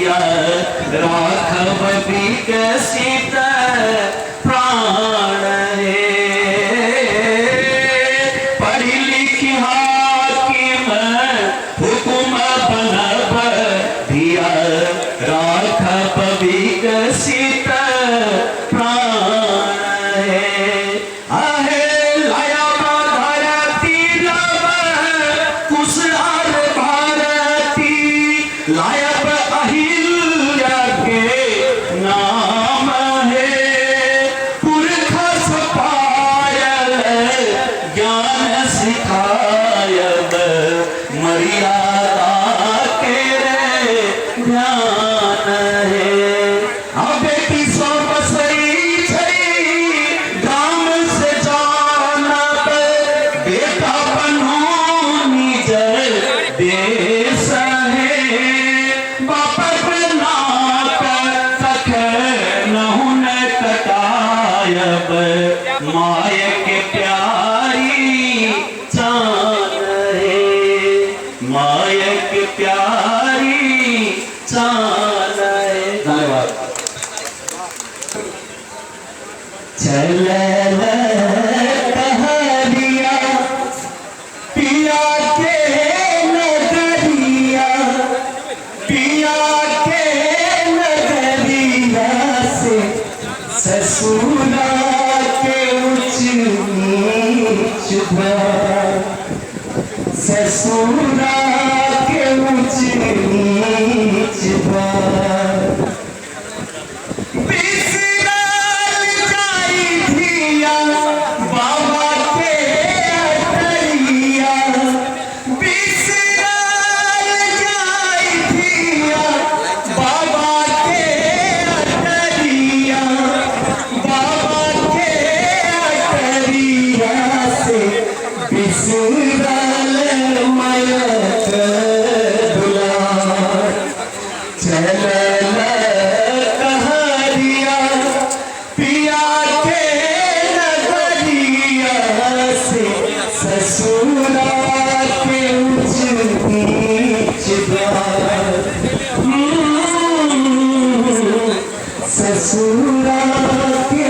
दिया राघव विकसित प्राण है। पढ़ी लिखी हाकिम हुकुम बनब दिया राघव विकसित प्राण है। आहे लाया धरती लब कुशल भारती लायब अहिल्या के नाम है। पुरख सपायल ज्ञान सिखायब मर्यादा के ध्यान है। बेटी सो बसई ग्राम से जानब बेटा बनो निज देश है। बाप नाक तक नहुन कटायब माय के प्यारी चान है। माय के प्यारी चान है। धन्यवाद। चल कहलिया पिया के नगरिया पिया के नगरिया से ससुरा के ऊंच नीच ससुरा के ऊंच नीच बाबा के अटरिया बिसरल जाई धिया बाबा के अटरिया बाबा के अटरिया से बिसरल मयक दुलार। चल कहरिया पिया के नगरिया से ससुरा के ऊंच नीच ससुरा के